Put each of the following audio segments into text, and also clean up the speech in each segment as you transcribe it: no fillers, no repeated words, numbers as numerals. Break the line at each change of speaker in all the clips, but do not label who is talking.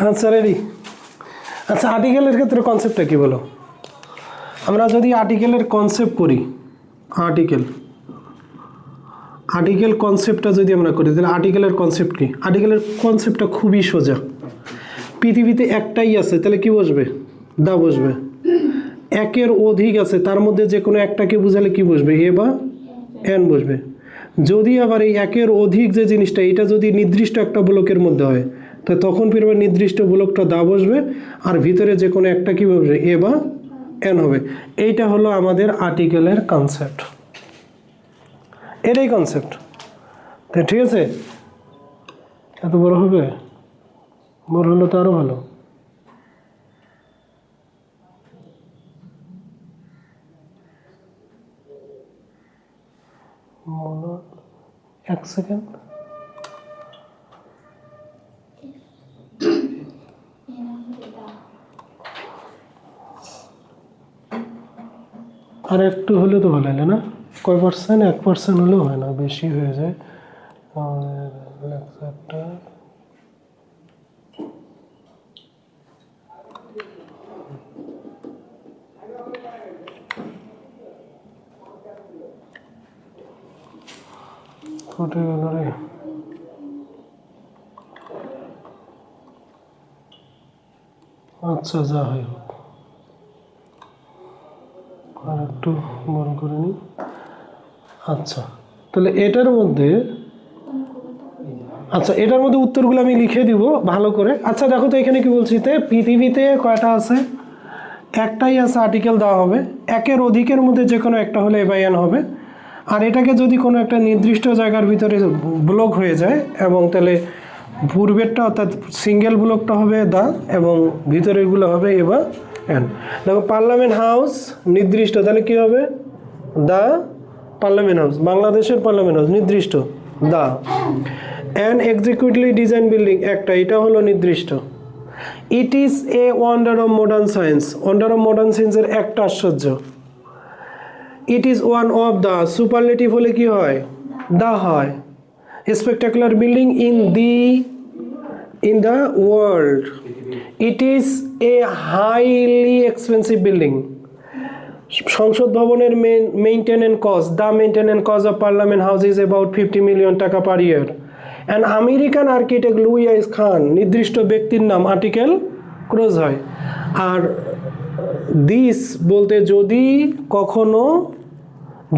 আচ্ছা রেডি। আচ্ছা আর্টিকেলের ক্ষেত্রে কনসেপ্টটা কি বলো? আমরা যদি আর্টিকেলের কনসেপ্ট করি, আর্টিকেল কনসেপ্টটা যদি আমরা করি তাহলে আর্টিকেলের কনসেপ্ট কি? আর্টিকেলের কনসেপ্টটা খুবই সোজা। পৃথিবীতে একটাই আছে তাহলে কি বসবে? দা বসবে। একের অধিক আছে তার মধ্যে যে কোনো একটাকে বোঝালে কি বসবে? এ বা এন বসবে। যদি আবার এই একের অধিক যে জিনিসটা এটা যদি নির্দিষ্ট একটা ব্লকের মধ্যে হয় তো তখন ফিরবে নির্দিষ্ট ব্লকটা দা বসবে আর ভিতরে যে কোনো একটা কি বসবে? এ বা এন হবে। এইটা হলো আমাদের আর্টিকেলের কনসেপ্ট, এটাই কনসেপ্ট। তো ঠিক আছে, এত বড় হবে? বড় হলো তো আরো ভালো। এক সেকেন্ড, আর একটু হলে তো ভালো হলো না? কয় পার্সেন্ট? 1% হলেও হয় না, বেশি হয়ে যায়। আমাদের লেকচারটা ফুটে গেল রে। আচ্ছা যা হয় হোক, আর একটু বড় করে নিই। আচ্ছা তাহলে এটার মধ্যে, আচ্ছা এটার মধ্যে উত্তরগুলো আমি লিখে দিব ভালো করে। আচ্ছা দেখো তো এখানে কি বলছি, পৃথিবীতে কয়টা আছে? একটাই আছে, আর্টিকেল দেওয়া হবে। একের অধিকের মধ্যে যে কোনো একটা হলে এ বাই এন হবে। আর এটাকে যদি কোনো একটা নির্দিষ্ট জায়গার ভিতরে ব্লক হয়ে যায় এবং তাহলে পূর্বেরটা অর্থাৎ সিঙ্গেল ব্লকটা হবে দা এবং ভিতরেরগুলো হবে এ বা এন। দেখো পার্লামেন্ট হাউস নির্দিষ্ট, তাহলে কি হবে? দা পার্লামেন্ট হাউস, বাংলাদেশের পার্লামেন্ট হাউস নির্দিষ্ট দা। অ্যান এক্সিকিউটিভলি ডিজাইন বিল্ডিং একটা, এটা হলো নির্দিষ্ট। It is a wonder of modern science, wonder of modern সায়েন্সের একটা আশ্চর্য। It is one of the, superlative হলে কি হয়? দা হয়। Spectacular building in the world. It is a highly expensive building. সংসদ ভবনের maintenance cost, the maintenance cost of parliament house is about 50 million টাকা পার year. And American architect Louis I Kahn, নির্দিষ্ট ব্যক্তির নাম, আর্টিকেল ক্রস হয়। আর this বলতে যদি কখনো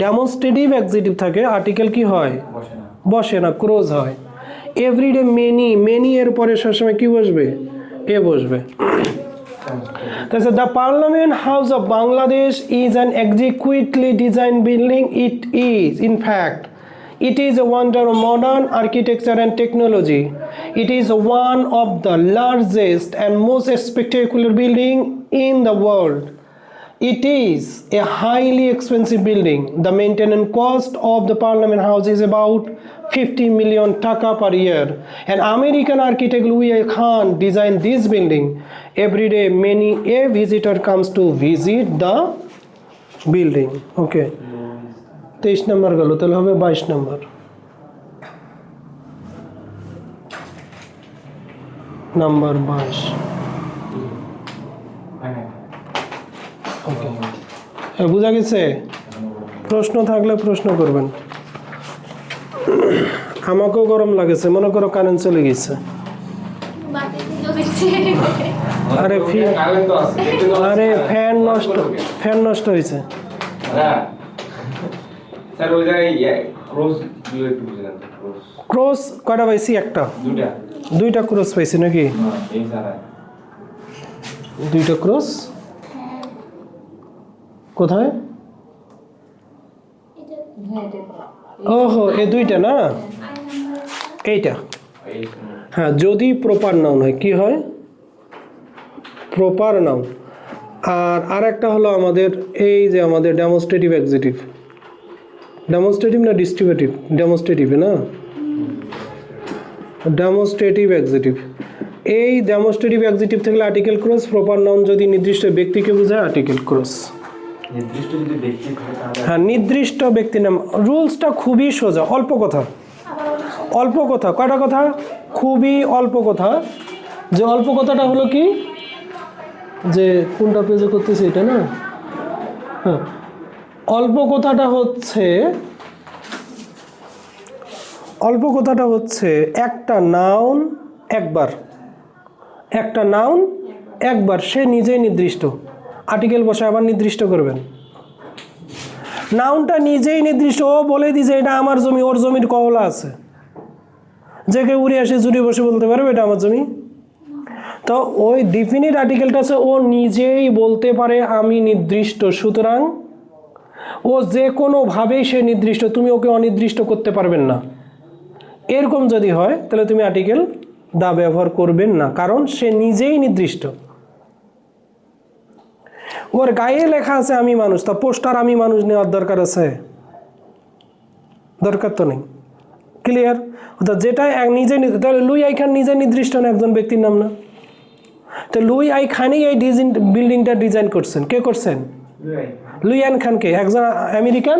ডেমনস্ট্রেটিভ এক্সিটিভ থাকে আর্টিকেল কি হয়? বসে না, ক্রস হয়। এভরিডে মেনি এর পরে সবসময় কি বসবে? এ বসবে। The Parliament House of Bangladesh is an exquisitely designed building. It is, in fact, it is a wonder of modern architecture and technology. It is one of the largest and most spectacular building in the world. It is a highly expensive building. The maintenance cost of the Parliament House is about 50 million taka per year. An American architect Louis A. Khan designed this building. Every day many a visitor comes to visit the building. Okay. 23 নম্বর গেল, তাহলে হবে 22 নম্বর। Number 22। ওকে, বুঝা গেছে? প্রশ্ন থাকলে প্রশ্ন করবেন। আমাকেও গরম লাগেছে, মনে করো কারেন্ট চলে গেছে। আরে আরে ফ্যান নষ্ট হয়েছে। ক্রস কয়টা পাইছি? একটা, দুইটা ক্রস পাইছি নাকি? দুইটা ক্রস কোথায়? ওহো, এই দুইটা না, এইটা। হ্যাঁ, যদি প্রপার নাউন হয় কি হয়? Proper noun. আর একটা হলো আমাদের এই যে আমাদের ডেমনস্ট্রেটিভ এক্সিটিভ, ডেমনস্ট্রেটিভ না ডিস্ট্রিবিউটিভ? ডেমনস্ট্রেটিভ না, ডেমনস্ট্রেটিভ এক্সিটিভ। এই ডেমনস্ট্রেটিভ এক্সিটিভ থেকে আর্টিকেল ক্রস, প্রপার নাউন যদি নির্দিষ্ট ব্যক্তিকে বোঝায় আর্টিকেল ক্রস। হ্যাঁ, নির্দিষ্ট ব্যক্তির নাম। রুলসটা খুবই সোজা, অল্প কথা, অল্প কথা। কয়টা কথা? খুবই অল্প কথা। যে অল্প কথাটা হলো কি, যে কোনটা পেজে করতেছি এটা না, হ্যাঁ, অল্প কথাটা হচ্ছে একটা নাউন একবার, একটা নাউন একবার, সে নিজেই নির্দিষ্ট। আর্টিকেল বসে আবার নির্দিষ্ট করবেন, নাউনটা নিজেই নির্দিষ্ট। ও বলে দিছে এটা আমার জমি, ওর জমির কওলা আছে, যে কেউ উড়ে আসে জুড়ে বসে বলতে পারবে এটা আমার জমি? তো ওই ডিফিনিট আর্টিকেলটা আছে ও নিজেই বলতে পারে আমি নির্দিষ্ট, সুতরাং ও যে কোনোভাবেই সে নির্দিষ্ট, তুমি ওকে অনির্দিষ্ট করতে পারবেন না। এরকম যদি হয় তাহলে তুমি আর্টিকেল দা ব্যবহার করবেন না, কারণ সে নিজেই নির্দিষ্ট। ওর গায়ে লেখা আছে আমি মানুষ, তা পোস্টার আমি মানুষ নেওয়ার দরকার আছে? দরকার তো নেই। ক্লিয়ার? অর্থাৎ যেটা নিজে, তাহলে লুই আই খান নিজে নির্দিষ্ট না, একজন ব্যক্তির নাম না? তো লুই আই খানই এই বিল্ডিংটা ডিজাইন করছেন। কে করছেন? লুই আই খানকে, একজন আমেরিকান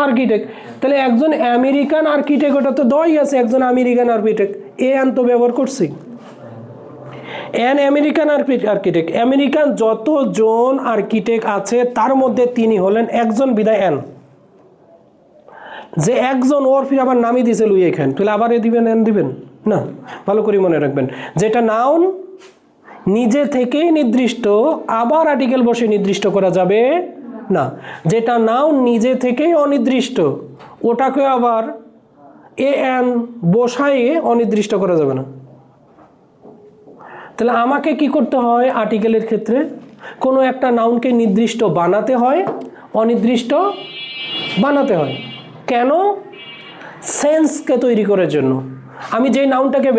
আর্কিটেক্ট। তাহলে একজন আমেরিকান আর্কিটেক্ট, ওটা তো দই আছে একজন আমেরিকান আর্কিটেক্ট, এন তো ব্যবহার করছি, এন আমেরিকান আর্কিটেক্ট। আমেরিকান যতজন আর্কিটেক্ট আছে তার মধ্যে তিনি হলেন একজন, বিদায় এন। যে একজন, ওর ফির আবার নামই দিয়েছে লুই আই খান, তাহলে আবার এ দিবেন এন দিবেন না? ভালো করে মনে রাখবেন, যেটা নাউন নিজে থেকেই নির্দিষ্ট আবার আর্টিকেল বসে নির্দিষ্ট করা যাবে না। যেটা নাউন নিজে থেকেই অনির্দিষ্ট ওটাকে আবার এ এন বসায়ে অনির্দিষ্ট করা যাবে না। তাহলে আমাকে কি করতে হয়? আর্টিকেলের ক্ষেত্রে কোনো একটা নাউনকে নির্দিষ্ট বানাতে হয়, অনির্দিষ্ট বানাতে হয়। কেন? সেন্সকে তৈরি করার জন্য। আমি যেই নাউনটাকে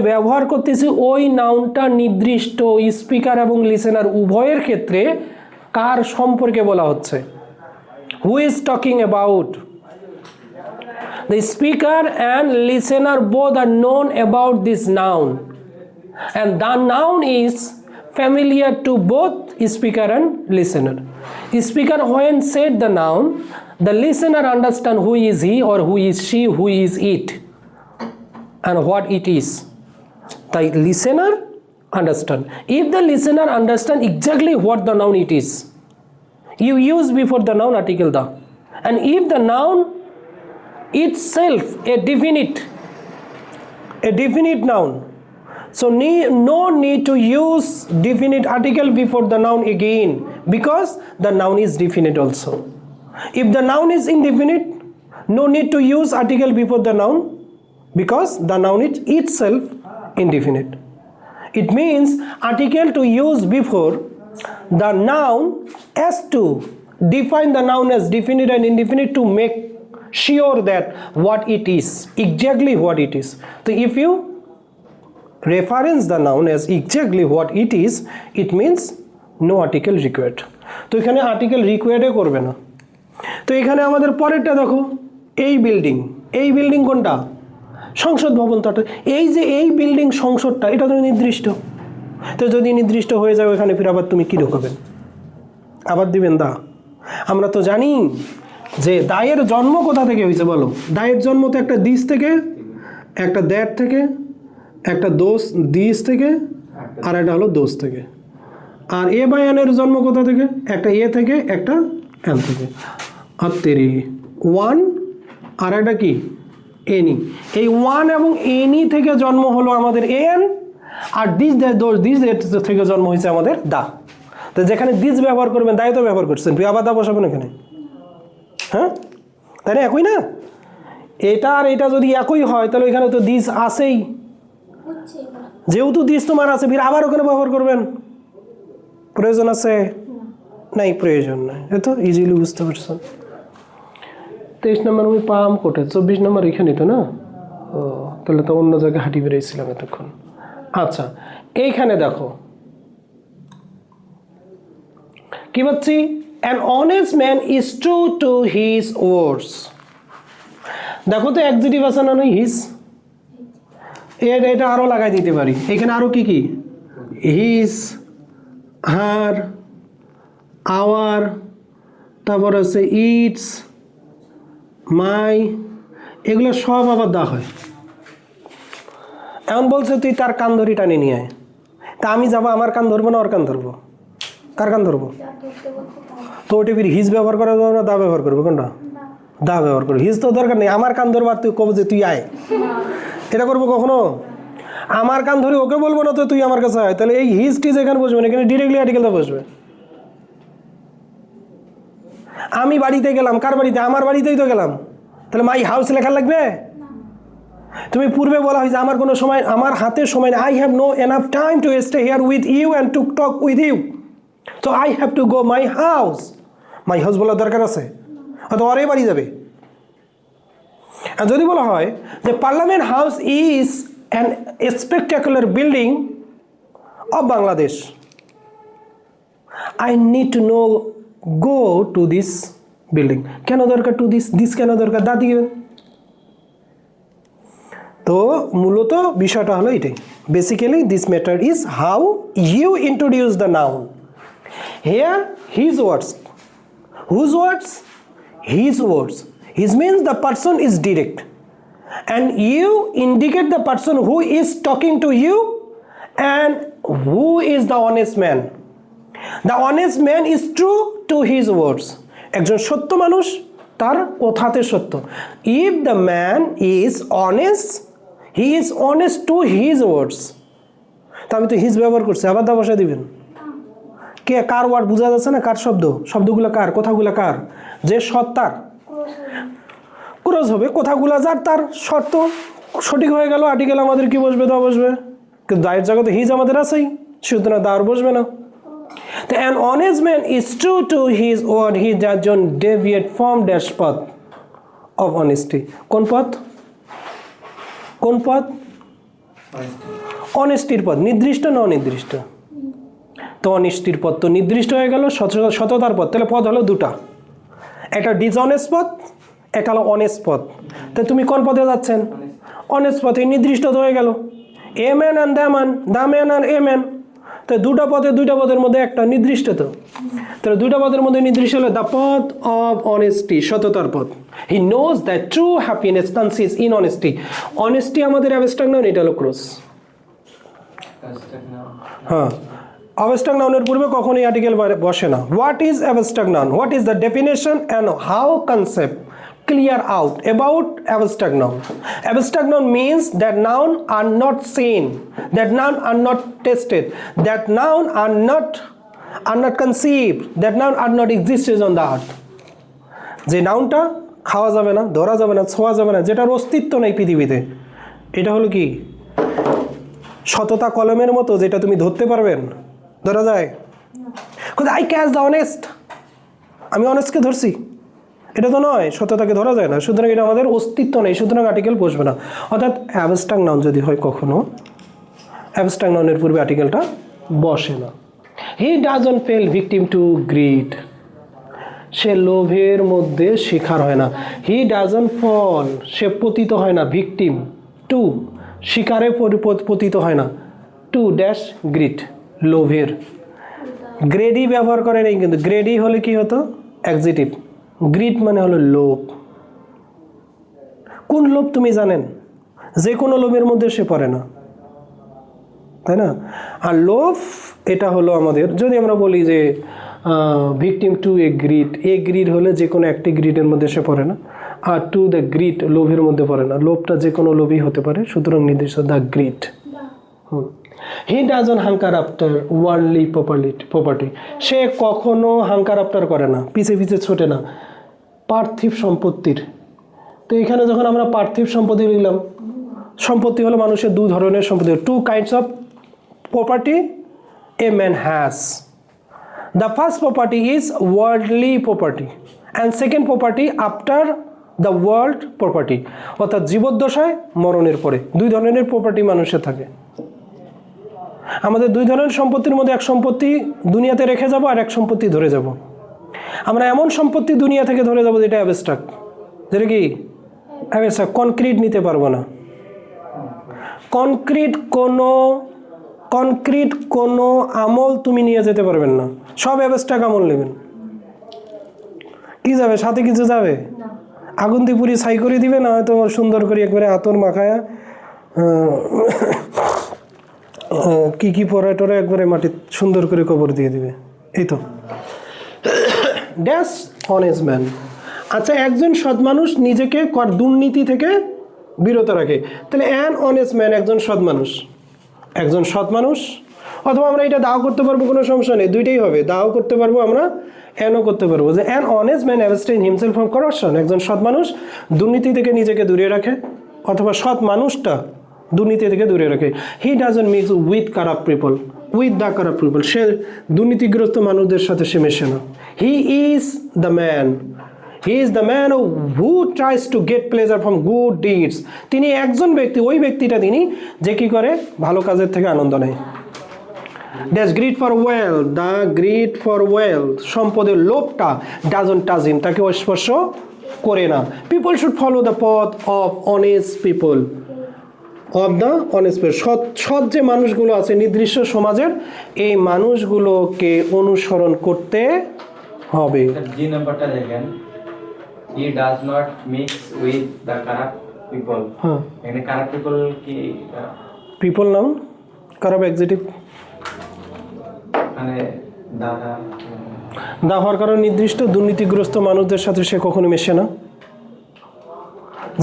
ব্যবহার করতেছি ওই নাউনটা নির্দিষ্ট স্পিকার এবং লিসেনার উভয়ের ক্ষেত্রে কার সম্পর্কে বলা হচ্ছে? Who is talking about? The speaker and listener both are known about this noun, and the noun is familiar to both speaker and listener. Speaker when said the noun, the listener understand who is he or who is she, who is it, and what it is. The listener understand. If the listener understand exactly what the noun it is, you use before the noun article the. And if the noun itself a definite noun, so no need to use definite article before the noun again, because the noun is definite also. If the noun is indefinite, no need to use article before the noun, because the noun is itself indefinite. It means article to use before the noun as to define the noun as definite and indefinite, to make sure that what it is, exactly what it is. So if you reference the noun as exactly what it is, it means no article required. তো এখানে article রিকোয়ার্ডে করবে না। তো এখানে আমাদের পরেরটা দেখো, এই বিল্ডিং কোনটা? সংসদ ভবন। তো এই যে এই বিল্ডিং সংসদটা, এটা তো নির্দিষ্ট। তো যদি নির্দিষ্ট হয়ে যাবে এখানে ফির আবার তুমি কি ঢোকাবেন? আবার দিবেন দা। আমরা তো জানি যে দায়ের জন্ম কোথা থেকে হয়েছে বলো? দায়ের জন্ম তো একটা দিস থেকে, একটা দ্যাট থেকে, একটা দিস থেকে, আর একটা হলো দোষ থেকে। আর এ বাই এনের জন্ম কোথা থেকে? একটা এ থেকে, একটা এন থেকে। আর তেরি ওয়ান আর একটা কি এনি। এই ওয়ান এবং এনি থেকে জন্ম হলো আমাদের এন, আর দিস থেকে জন্ম হয়েছে আমাদের দা। তো যেখানে দিস ব্যবহার করবেন, দায় তো ব্যবহার করছেন, আবার দা বসাবেন এখানে, হ্যাঁ? তাই না? একই না? এটা আর এটা যদি একই হয় তাহলে এখানে তো দিস আসেই, যেহেতু দিস তোমার আছে, ফির আবার ওখানে ব্যবহার করবেন? প্রয়োজন আছে? নাই, প্রয়োজন নাই। এ তো ইজিলি বুঝতে পারছেন। 23 নম্বর আমি পাম কোটে, 24 নম্বর এখানে তো না? ও তাহলে তো অন্য জায়গায় হাঁটি বেরিয়েছিলাম এতক্ষণ। আচ্ছা, এইখানে দেখো কি বলছি? An honest man is true to his words. দেখো তো অ্যাডজেক্টিভ আছে না? হিজ, এটা আরো লাগাই দিতে পারি। এখানে আরো কি কি? হিজ, হার, আওয়ার, তারপর আছে ইটস, মাই, এগুলো সব আবার দা হয়। এখন বলছে তুই তার কান ধরি টানি নিয়ে আয়, তা আমি যাবো, আমার কান ধরবো না ওর কান ধরবো? কার কান ধরবো? তো ওটিপির হিজ ব্যবহার করা যাবে না দা ব্যবহার করবো? কোনটা? দা ব্যবহার করবো। হিজ তো দরকার নেই, আমার কান ধরবো আর তুই কব যে তুই আয়, এটা করবো কখনো? আমার কান ধরে ওকে বলবো না তো তুই আমার কাছে আয়, তাহলে এই হিজ টিজ এখানে বসবে না, এখানে ডিরেক্টলি আর্টিকেলটা বসবে। আমি বাড়িতে গেলাম, কার বাড়িতে? আমার বাড়িতেই তো গেলাম, তাহলে মাই হাউস লেখা লাগবে? তুমি পূর্বে বলা হয়েছে আমার কোনো সময়, আমার হাতে সময় নেই, I have no enough time to stay here with you and to talk with you, so I have to go my house. My house বলার দরকার আছে? হয়তো ওরে বাড়ি যাবে। আর যদি বলা হয় যে parliament house is an spectacular building of Bangladesh, I need to know go to this building. কেন দরকার টু দিস? দিস কেন দরকার? দা দিবেন। তো মূলত বিষয়টা হলো এটাই। Basically this matter is how you introduce the noun. Here his words, whose words? His words. His means the person is direct, and you indicate the person who is talking to you and who is the honest man. The honest man is true to his words. একজন সত্য মানুষ তার কথাতে সত্য। If the man is honest, he is honest to his words. তা আমি তো his ব্যবহার করছি, আবার দা বসা দিবেন। কে কার ওয়ার্ড বোঝা যাচ্ছে না? কার শব্দ? শব্দগুলো কার? কথাগুলো কার? যে সত্তার ক্রস হবে, কথাগুলো যার, তার শর্ত সঠিক হয়ে গেল, আর্টিকেল আমাদের কি বসবে? দা বসবে। কিন্তু দায়ের জায়গাতে হিজ আমাদের আছেই, সুতরাং দা আর বসবে না। তো an honest man is true to his word, he does not deviate from the path of honesty. কোন পথ? কোন পথ? অনেস্টির পথ। নির্দিষ্ট না অনির্দিষ্ট? তো অনিষ্টির পথ তো নির্দিষ্ট হয়ে গেল, সততার পথ। তাহলে পথ হলো দুটা, একটা ডিসঅনেস্ট পথ, একটা হলো অনেস্ট পথ। তো তুমি কোন পথে যাচ্ছেন? অনেস্ট পথে। নির্দিষ্ট তো হয়ে গেল, a man and the man, the man আর এ ম্যান। তো দুটা পথের মধ্যে একটা নির্দিষ্ট। তো তাহলে দুইটা পথের মধ্যে নির্দিষ্ট হলো দ্য পথ অফ অনেস্টি, সততার পথ। He knows that true happiness consists in honesty. Honesty আমাদের অ্যাবস্ট্রাক্ট নাউন, এটা হলো ক্রস। হ্যাঁ, অ্যাবস্ট্রাক্ট নাউনের পূর্বে কখনোই আর্টিকেল বসে না। What is abstract noun? What is the definition and how concept clear out about abstract noun. Abstract noun means that noun are not seen, that noun are not tested, that noun are not conceived, that noun are not existed on the earth. যে নাউনটা খাওয়া যাবে না, ধরা যাবে না, ছোঁয়া যাবে না, যেটার অস্তিত্ব নেই পৃথিবীতে, এটা হলো কি? সততা কলমের মতো, যেটা তুমি ধরতে পারবেন। ধরা যায়? আই ক্যাচ দ্য অনেস্ট, আমি অনেস্টকে ধরছি, এটা তো নয়, সত্যতাকে ধরা যায় না, সুতরাং এটা আমাদের অস্তিত্ব নেই, সুতরাং আর্টিকেল বসবে না। অর্থাৎ অ্যাবস্ট্রাক্ট নাউন যদি হয় কখনো, অ্যাবস্ট্রাক্ট নাউনের পূর্বে আর্টিকেলটা বসে না। He doesn't fall victim to greed, সে লোভের মধ্যে শিকার হয় না। হি ডাজন্ট ফল, সে পতিত হয় না, ভিকটিম টু, শিকারে পতিত হয় না, টু ড্যাশ গ্রিড, লোভের। গ্রেডি ব্যবহার করে নেই, কিন্তু গ্রেডি হলে কি হতো? অ্যাডজেক্টিভ। গ্রিড মানে হলো লোভ। কোন লোভ তুমি জানেন? যে কোনো লোভের মধ্যে সে পড়ে না, তাই না? আর লোভ এটা হলো আমাদের, যদি আমরা বলি যে ভিকটিম টু এ গ্রিড হলে যে কোনো একটি গ্রিডের মধ্যে সে পড়ে না, আর টু দ্য গ্রিড লোভের মধ্যে পড়ে না। লোভটা যে কোনো লোভই হতে পারে, সুতরাং নির্দিষ্ট the greed. He doesn't hanker after worldly property, সে কখনো হাঙ্কার আফটার করে না, পিছে পিছে ছোটে না পার্থিব সম্পত্তির। তো এখানে যখন আমরা পার্থিব সম্পত্তি লিখলাম, সম্পত্তি হলো মানুষের দু ধরনের সম্পত্তি, two kinds of property a man has. The first property is worldly property and second property after the world property, অর্থাৎ জীবদ্দশায়, মরণের পরে। দুই ধরনের প্রপার্টি মানুষের থাকে। আমাদের দুই ধরনের সম্পত্তির মধ্যে এক সম্পত্তি দুনিয়াতে রেখে যাব, আর এক সম্পত্তি ধরে যাব। আমরা এমন সম্পত্তি দুনিয়া থেকে ধরে যাব যেটা অ্যাবস্ট্রাক্ট, যেটা কি অ্যাবস্ট্রাক্ট, কনক্রিট নিতে পারবো না। কনক্রিট কোনো আমল তুমি নিয়ে যেতে পারবেন না, সব অ্যাবস্ট্রাক্ট আমল নেবেন। কি যাবে সাথে? কিছু যাবে? আগুন দিয়ে পুরি ছাই করে দিবে না, হয়তো সুন্দর করে একবারে আতর মাখায়া কি কি পড়ায় টরা একবারে মাটি সুন্দর করে কবর দিয়ে দিবে। এই তো ড্যাশ অনেস্ট ম্যান। আচ্ছা, একজন সৎ মানুষ নিজেকে দুর্নীতি থেকে বিরত রাখে, তাহলে অ্যান অনেস্ট ম্যান একজন সৎ মানুষ, একজন সৎ মানুষ। অথবা আমরা এটা দাও করতে পারবো, কোনো সমস্যা নেই, দুইটাই হবে, দাও করতে পারবো আমরা, অ্যানও করতে পারবো, যে an honest man abstain himself from corruption, একজন সৎ মানুষ দুর্নীতি থেকে নিজেকে দূরে রাখে, অথবা সৎ মানুষটা দুর্নীতি থেকে দূরে রাখে। He doesn't mix with corrupt people, with the corrupt people, সে দুর্নীতিগ্রস্ত মানুষদের সাথে সে মেশে না। He is the man, he is the man who tries to get pleasure from good deeds. তিনি একজন ব্যক্তি, ওই ব্যক্তিটা তিনি যে কি করে, ভালো কাজের থেকে আনন্দ নেয়। Dash grid for wealth, the grid for wealth, সম্পদের লোভটা ডাজন্ট টাচ হিম, তাকে স্পর্শ করে না। পিপল শুড ফলো দ্য পথ of honest people, of the honest people, সৎ যে মানুষগুলো আছে নির্দিষ্ট সমাজের, এই মানুষগুলোকে অনুসরণ করতে হবে।
জি নাম্বারটা দেখেন, হি does not mix with the corrupt people.
হ্যাঁ,
এখানে কারাপ্ট পিপল কি
পিপল নাউন, কারাপ্ট অ্যাডজেক্টিভ।
মানে দাদা
দা হওয়ার কারণ নির্দিষ্ট দুর্নীতিগ্রস্ত মানুষদের সাথে সে কখনো মেশে না,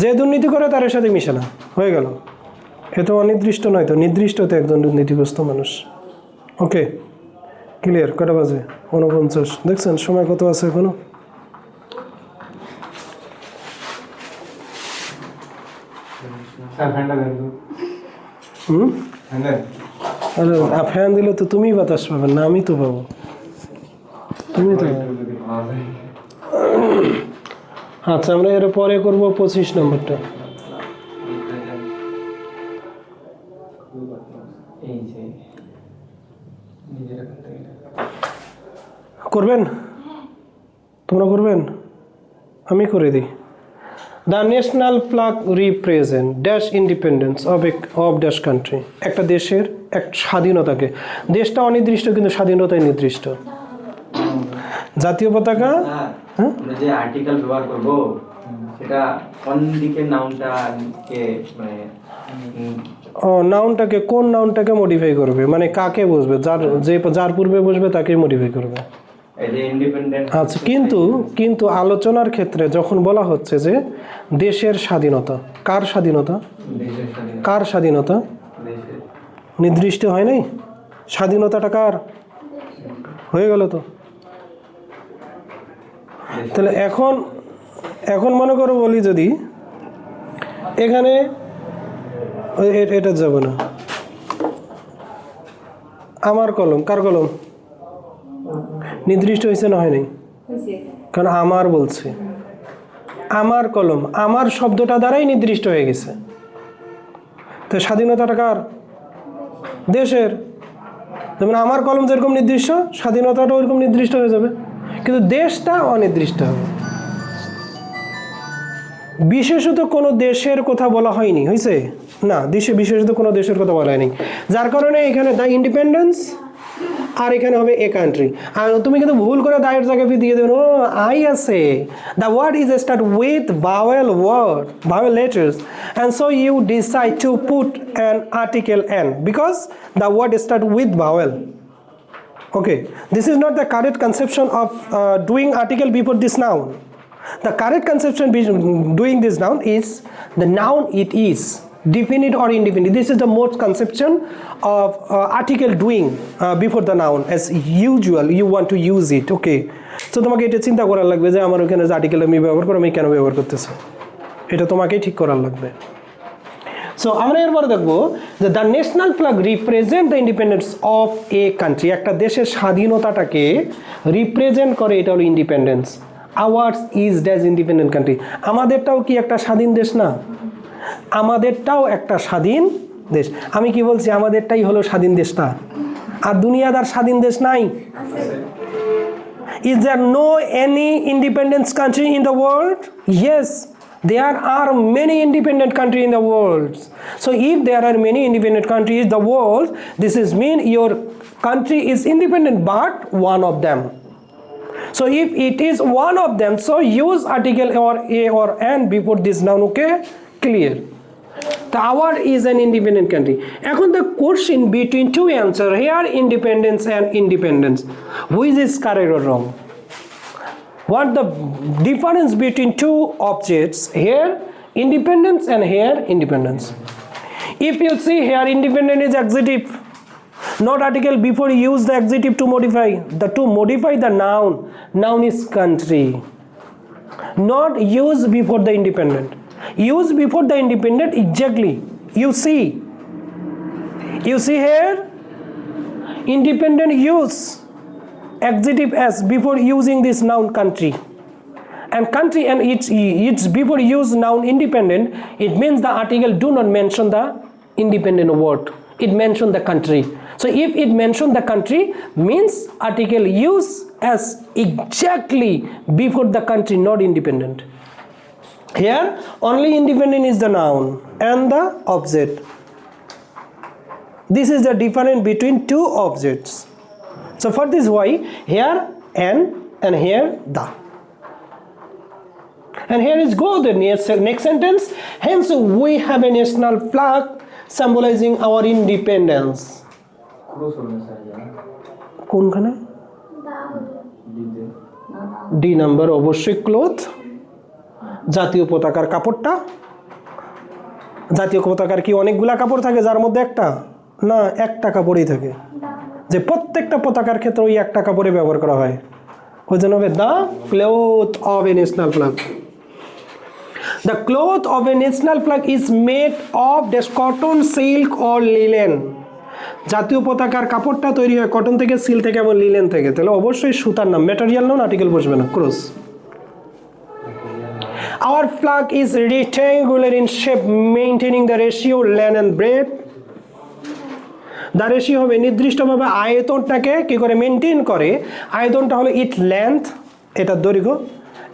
যে দুর্নীতি করে তার সাথে মিশে না, হয়ে গেল। এ তো অনির্দিষ্ট নয়, তো নির্দিষ্ট তো একজন দুর্নীতিগ্রস্ত মানুষ। ওকে, ক্লিয়ার? কটা বাজে? 49। দেখছেন সময় কত আছে এখনো? আরে ফ্যান দিলে তো তুমিই বাতাস পাবেন না, আমি তো পাবো, তুমি তো। আচ্ছা, আমরা এর পরে করবো 25 নম্বরটা। করবেন? তোমরা করবেন? আমি করে দিই। The national flag represent dash independence of dash country, একটা দেশের এক স্বাধীনতাকে, দেশটা অনির্দিষ্ট কিন্তু স্বাধীনতায় নির্দিষ্ট। জাতীয় পতাকা, হ্যাঁ,
আমরা যে আর্টিকেল ব্যবহার করব সেটা কোন দিকে নাউনটাকে মানে
নাউনটাকে, কোন নাউনটাকে মডিফাই করবে, মানে কাকে বসবে, যার পূর্বে বসবে তাকেই মডিফাই করবে। আচ্ছা, কিন্তু আলোচনার ক্ষেত্রে যখন বলা হচ্ছে যে দেশের স্বাধীনতা, কার স্বাধীনতা, কার স্বাধীনতা নির্দিষ্ট হয় নাই, স্বাধীনতাটা কার, হয়ে গেল তো। তাহলে এখন মনে করো বলি, যদি এখানে এটা যাবে না, আমার কলম, কার কলম নির্দিষ্ট হয়েছে না হয় নাই, কারণ আমার বলছে, আমার কলম, আমার শব্দটা দ্বারাই নির্দিষ্ট হয়ে গেছে। তো স্বাধীনতাটা কার, দেশের। যেমন আমার কলম যেরকম নির্দিষ্ট, স্বাধীনতাটা ওইরকম নির্দিষ্ট হয়ে যাবে, কিন্তু দেশটা অনির্দিষ্ট হবে। বিশেষত কোনো দেশের কথা বলা হয়নি, হয়েছে না, বিশেষত কোনো দেশের কথা বলা হয়নি, যার কারণে এখানে দ্য ইন্ডিপেন্ডেন্স আর এখানে হবে এ কান্ট্রি। আর তুমি কিন্তু ভুল করে দায়ের জায়গায় দিয়ে দেবেন, ও আই আছে, the word is start with vowel word, vowel letters, and so you decide to put an article an because the word start with vowel. Okay, this is not the correct conception of doing article before this noun. The correct conception doing this noun is the noun it is, definite or indefinite. This is the most conception of article doing before the noun as usual you want to use it. Okay, so তোমাকে এটা চিন্তা করার লাগবে যে আমার ওখানে যে article আমি ব্যবহার করব, আমি কেন ব্যবহার করতেছি, এটা তোমাকেই ঠিক করার লাগবে। সো আমরা এরপরে দেখবো যে the national flag represent the independence of a country, একটা দেশের স্বাধীনতাটাকে রিপ্রেজেন্ট করে, এটা হলো independence. Ours is the independent country, আমাদেরটাও কি একটা স্বাধীন দেশ না, আমাদেরটাও একটা স্বাধীন দেশ। আমি কি বলছি, আমাদেরটাই হলো স্বাধীন দেশটা, আর দুনিয়াদার স্বাধীন দেশ নাই। Is there no any independence country in the world? Yes, there are many independent countries in the world. So if there are many independent countries in the world, this is mean your country is independent but one of them. So if it is one of them, so use article or a or an before this noun. Okay, clear? The our is an independent country. এখন the question between two answer here, independence and independence, which is correct or wrong? What the difference between two objects here, independence and here independence? If you see here, independent is adjective, not article. Before you use the adjective to modify the noun. Noun is country, not use before the independent. Use before the independent exactly. You see here, independent use adjective as before using this noun country, and country and it's before use noun independent. It means the article do not mention the independent word, it mention the country. So if it mention the country, means article use as exactly before the country, not independent. Here only independent is the noun and the object. This is the difference between two objects. So for this why here and here the. And here is go the next sentence. Hence we have a national flag symbolizing our independence. কোনখানে? D number অবশ্যই cloth. জাতীয় পতাকার কাপড়টা, জাতীয় পতাকার কি অনেকগুলা কাপড় থাকে যার মধ্যে একটা? না, একটা কাপড়ই থাকে, যে প্রত্যেকটা পতাকার ক্ষেত্রে ওই একটা কাপড়ে ব্যবহার করা হয়, ওই জন্য হবে the cloth of a national flag. The cloth of a national flag is made of cotton, silk or linen. জাতীয় পতাকার কাপড়টা তৈরি হয় কটন থেকে, সিল্ক থেকে এবং লিনেন থেকে। তাহলে অবশ্যই সুতার নাম, ম্যাটেরিয়াল নাম, আর্টিকেল বসবে না, cross. Our flag is rectangular in shape, maintaining the ratio length and breadth. The ratio হবে নির্দিষ্টভাবে আয়তনটাকে কি করে মেনটেন করে। আয়তনটা হলো ইট লেন্থ, এটার দৈর্ঘ্য,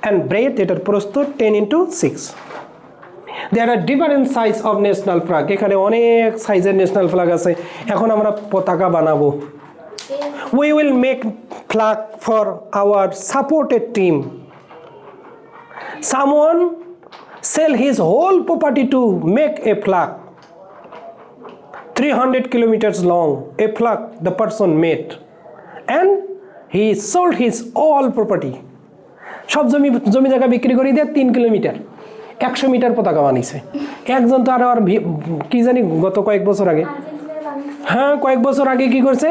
and breadth এটার প্রস্থ 10x6. There are different size of national flag. এখানে অনেক সাইজের ন্যাশনাল ফ্ল্যাগ আছে। এখন আমরা পতাকা বানাবো। We will make flag for our supported team. Someone sell his whole property to make a flag. 300 kilometers long, a flag the person made, and he sold his all property. সব জমি জায়গা বিক্রি করে দিয়ে 3 কিলোমিটার 100 মিটার পতাকা বানিয়েছে একজন। তো আর কি জানি গত কয়েক বছর আগে, হ্যাঁ কয়েক বছর আগে কি করছে,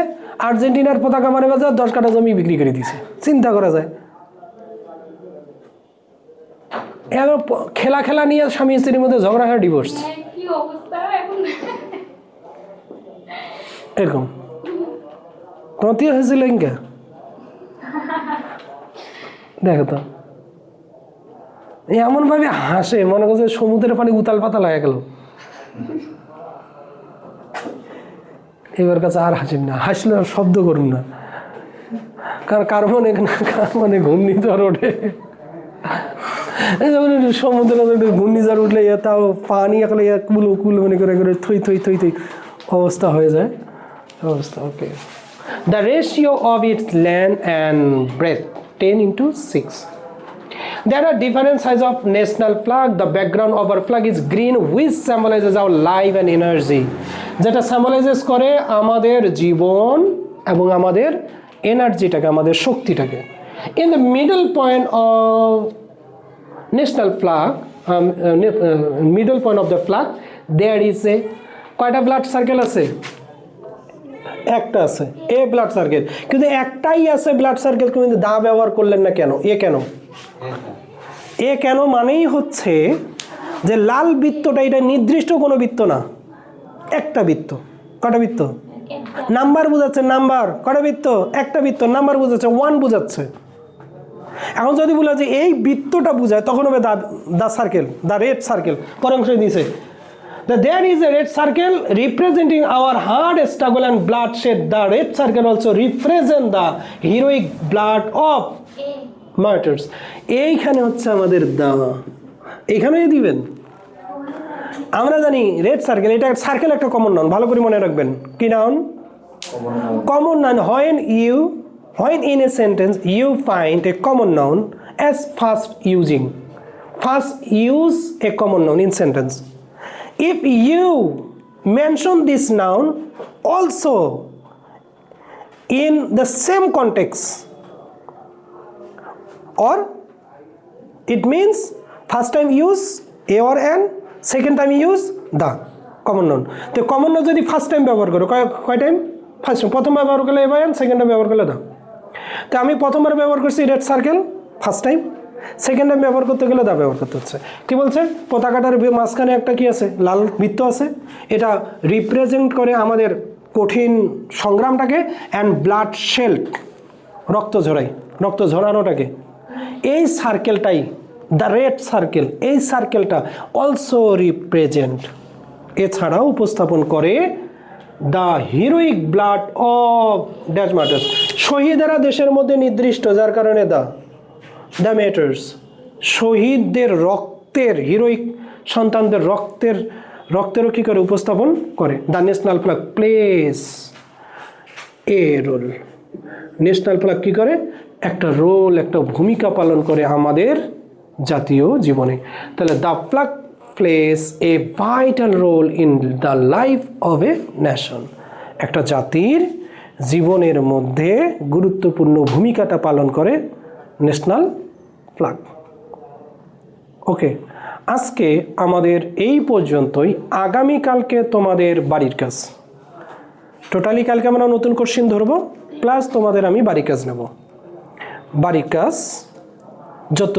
আর্জেন্টিনার পতাকা বানাবে 10 কাঠা জমি বিক্রি করে দিয়েছে। চিন্তা করা যায়, খেলা নিয়ে স্বামী স্ত্রীর মধ্যে ঝগড়া হয়, ডিভোর্স। এরকম তোমার হয়েছিল ইনকা, দেখো তো এমন ভাবে হাসে, মনে করছে সমুদ্রের পানি উতাল পাতাল হয়ে গেল। এবার কাছে আর হাসিন না, হাসলে শব্দ করুন না, কারণ কার মনে ঘূর্ণিঝড় ওঠে। সমুদ্রে ঘূর্ণিঝড় উঠলে তাও পানি এখন কুল মনে করে থই থই থই থই অবস্থা হয়ে যায় অবস্থা। Okay, the ratio of its length and breadth 10x6. There are different sizes of national flag. The background of our flag is green, which symbolizes our life and energy. যেটা symbolizes করে আমাদের জীবন এবং আমাদের এনার্জিটাকে, আমাদের শক্তিটাকে। In the middle point of national flag, middle point of the flag, there is a কয়টা blood circle আছে? একটা আছে, এ ব্লাড সার্কেল। কিন্তু একটাই আছে ব্লাড সার্কেল, কিন্তু দা ব্যবহার করলেন না কেন? এ কেন মানেই হচ্ছে যে লাল বৃত্তটা এটা নির্দিষ্ট কোনো বৃত্ত না, একটা বৃত্ত। কটা বৃত্ত? নাম্বার বোঝাচ্ছে, নাম্বার। কটা বৃত্ত? একটা বৃত্ত। নাম্বার বোঝাচ্ছে 1 বোঝাচ্ছে। এখন যদি বলা যে এই বৃত্তটা বোঝায়, তখন হবে the circle, the red circle. পরের অংশে দিয়েছে there is a red circle representing our hard struggle and bloodshed. The red circle also represent the heroic blood of martyrs. এইখানে হচ্ছে আমাদের দা, এইখানে দিবেন। আমরা জানি রেড সার্কেল, এটা সার্কেল একটা কমন নাউন, ভালো করে মনে রাখবেন। কি noun? Common noun. when in a sentence you find a common noun as first use a common noun in sentence. if you mention this noun also in the same context, or it means first time use a or an, second time use the common noun. তো common noun যদি first time ব্যবহার করো, কয় time? First time. প্রথমবার ব্যবহার করলে এ by an, second time ব্যবহার করলে দা। তো আমি প্রথমবার ব্যবহার করছি red circle first time, second time ব্যবহার করতে গেলে দা ব্যবহার করতে হচ্ছে। কি বলছে? পতাকাটার মাঝখানে একটা কি আছে? লাল বৃত্ত আছে। এটা রিপ্রেজেন্ট করে আমাদের কঠিন সংগ্রামটাকে, অ্যান্ড ব্লাড শেল্ড, রক্ত ঝরাই, রক্ত ঝরানোটাকে। এই সার্কেলটাই দ্য রেড সার্কেল, এই সার্কেলটা অলসো রিপ্রেজেন্ট, এছাড়াও উপস্থাপন করে the heroic blood of the martyrs, শহীদেরা দেশের মধ্যে নির্দিষ্ট, যার কারণে দ্য ম্যাটার্স, শহীদদের রক্তের, হিরোইক সন্তানদের রক্তেরও কী করে উপস্থাপন করে। The national flag plays a role, national flag কী করে? একটা রোল, একটা ভূমিকা পালন করে আমাদের জাতীয় জীবনে। তাহলে the flag plays a vital role in the life of a nation, একটা জাতির জীবনের মধ্যে গুরুত্বপূর্ণ ভূমিকাটা পালন করে ন্যাশনাল ফ্ল্যাগ। ওকে, আজকে আমাদের এই পর্যন্তই। আগামীকালকে তোমাদের বাড়ির কাজ, টোটালি কালকে আমরা নতুন কোশ্চেন ধরবো, প্লাস তোমাদের আমি বাড়ির কাজ নেব। বাড়ির কাজ যত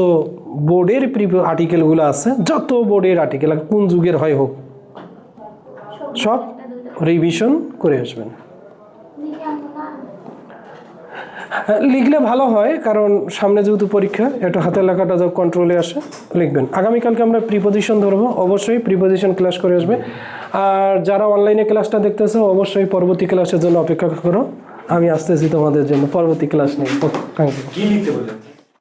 বোর্ডের আর্টিকেলগুলো আছে, যত বোর্ডের আর্টিকেল কোন যুগের হয় হোক, সব রিভিশন করে আসবেন। লিখলে ভালো হয়, কারণ সামনে যেহেতু পরীক্ষা, একটু হাতের লেখাটা যখন কন্ট্রোলে আসে লিখবেন। আগামীকালকে আমরা প্রিপোজিশন ধরবো, অবশ্যই প্রিপোজিশন ক্লাস করে আসবে। আর যারা অনলাইনে ক্লাসটা দেখতেছো, অবশ্যই পরবর্তী ক্লাসের জন্য অপেক্ষা করো। আমি আসতেছি তোমাদের জন্য পরবর্তী ক্লাস নিয়ে। Thank you.
কি লিখতে বললেন?